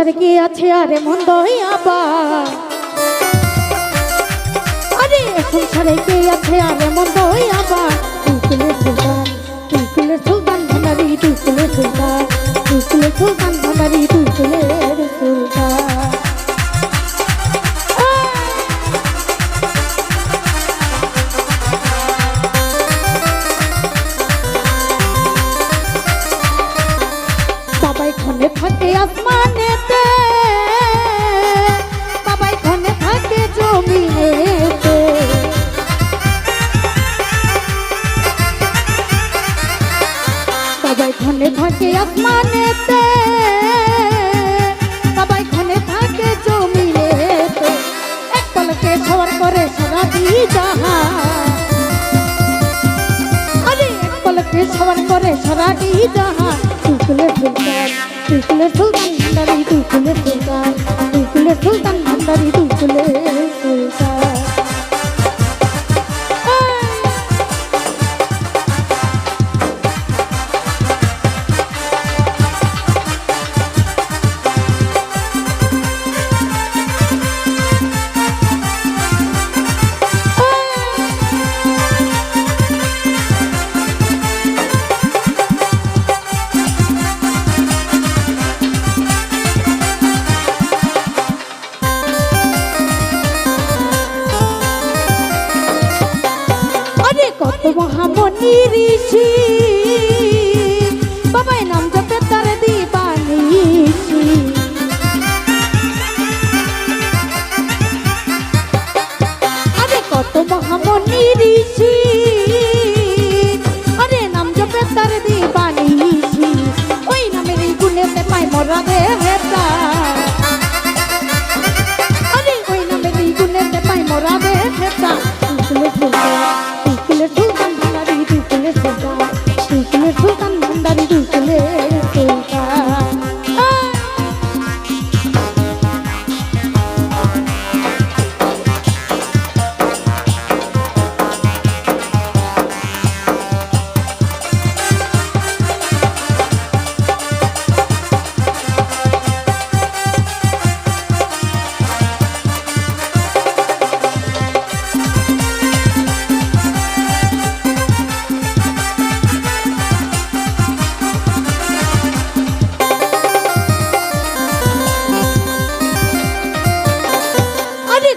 সংসারে কি আছে আরে মন্দই আবার, আরে সংসারে কি আছে আরে মন্দই আবার। তুই সুলতান, তুই সুলতান ভান্ডারি, তুই সুলতান, তুই সুলতান ভান্ডারি, তুই সুলতান। বাবাই ক্ষণে থাকে আসমানেতে, বাবাই ক্ষণে থাকে জমিনেতে, বাবাই ক্ষণে থাকে আসমানেতে, বাবাই ক্ষণে থাকে জমিনেতে। এক পলকে সওয়ার করে সারা জাহান, আরে এক পলকে সওয়ার করে সারা জাহান। তুই সুলতান ভান্ডারি, তুই সুলতান, তুই সুলতান ভান্ডারি, তুই সুলতান। কত মহামনি ঋষি বাবাই নাম জপে তার দিবানিশি, আরে কত মহামনি ঋষি, আরে নাম জপে তার দিবানিশি। ওই নামের গুণেতে পাই মরা দেবতা, আরে ওই নামের গুণেতে পাই মরা দেবতা। সুলতান ভান্ডারি, তুই সুলতান, তুই সুলতান ভান্ডারি, তুই সুলতান।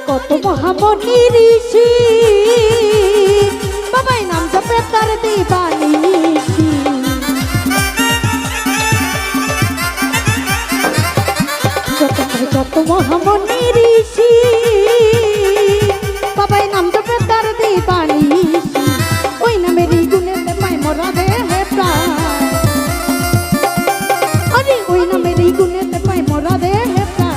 কত মহামনি ঋষি বাবাই নাম জপে তার দিবানিশি, যত মহামনি ঋষি বাবাই নাম জপে তার দিবানিশি। ওই নামের গুণেতে পাই মরা দেবতা, আরে ওই নামের গুণেতে পাই মরা দেবতা।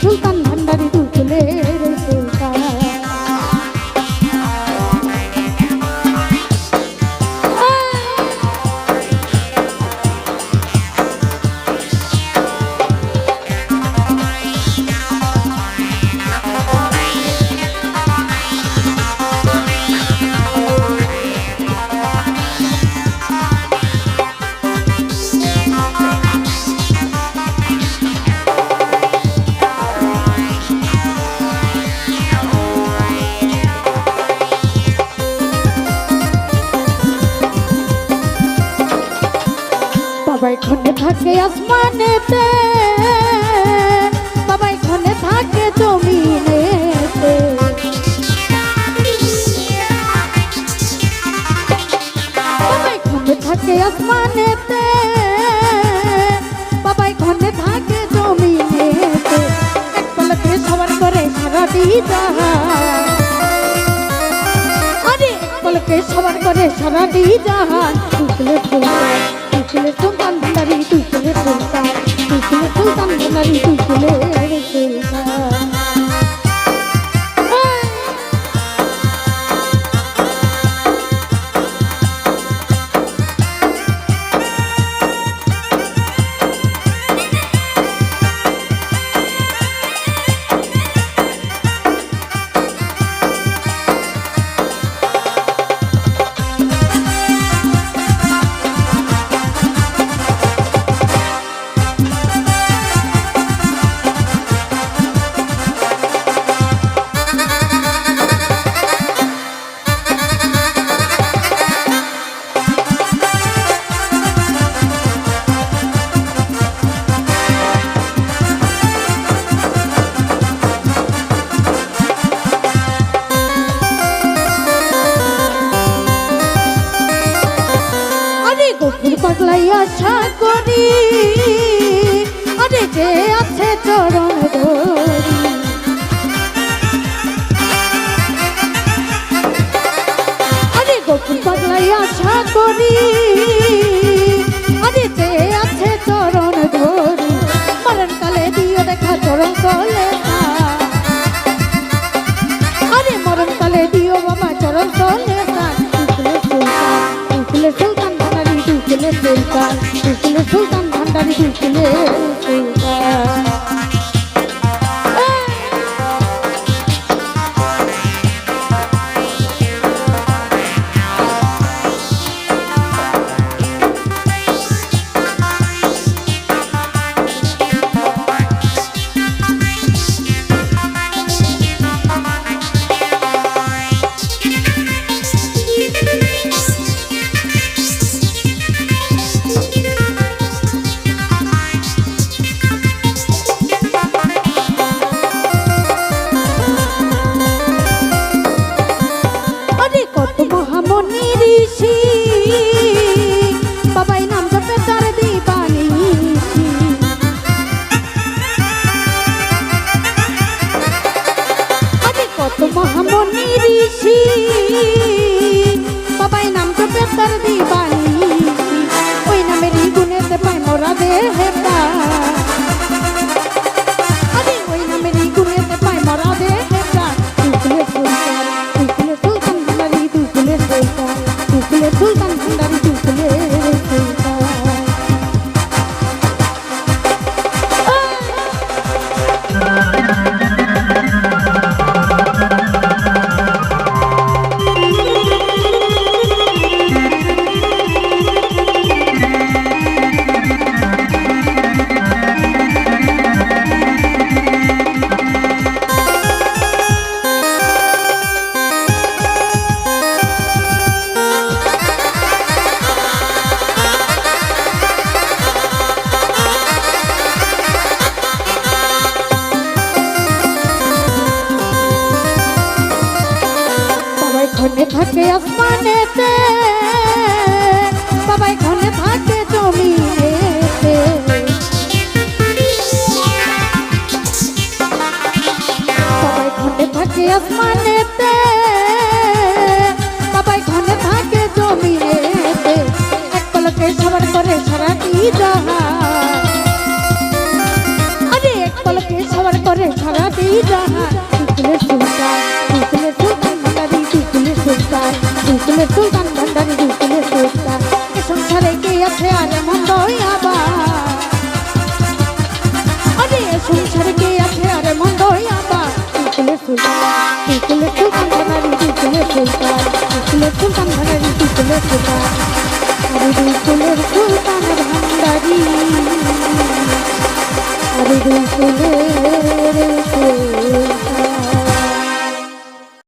সুলতান ভান্ডারি, তুই সুলতান। বাবাই ক্ষণে থাকে আসমানেতে, বাবাই ক্ষণে থাকে জমিনেতে, বাবাই ক্ষণে থাকে আসমানেতে, বাবাই ক্ষণে থাকে জমিনেতে। এক পলকে সওয়ার করে সারাটি জাহান, আরে এক পলকে সওয়ার করে সারাটি জাহান। তুই সুলতান ভান্ডারি, তুই সুলতান, তুই সুলতান ভান্ডারি, তুই সুলতান। গোকুল পাগলাই আশা করি আরে যে আছে চরণ ধরি আরে গোকুল পাগলাই আশা করি আরে যে আছে চরণ ধরি মরণ কালে দিও দেখা চরণ তলে আরে মরণ কালে দিও বাবা চরণ তলে সুলতান ভান্ডারি দুকুলে সুলতান ভান্ডারি দুকুলে সুলতান মহামনি ঋষি বাবাই নাম জপে তার দিবানি ওই নামেরই গুণেতে পায় মোরা দেহটা আরে ওই নামেরই গুণেতে পায় মোরা দেহটা দুকুলে সুলতান ভান্ডারি দুকুলে সুলতান ভান্ডারি দুকুলে সুলতান ঘনে থাকে আসমানেতে বাবাই ঘনে থাকে জমিনেতে বাবাই ঘনে থাকে আসমানেতে বাবাই ঘনে থাকে জমিনেতে এক পলকে সবার করে সারাটি জাহান আরে এক পলকে সবার করে সারাটি জাহান দুকুলে সুলতান ভান্ডারি দুকুলে সুলতান ভান্ডারি দুকুলে সুলতান এ সংসারে কে আছে আরে মন্দ আবার আরে এ সংসারে কে আছে আরে মন্দ আবার দুকুলে সুলতান ভান্ডারি দুকুলে সুলতান ভান্ডারি দুকুলে সুলতান আরে দুকুলে সুলতান ভান্ডারি আরে দুকুলে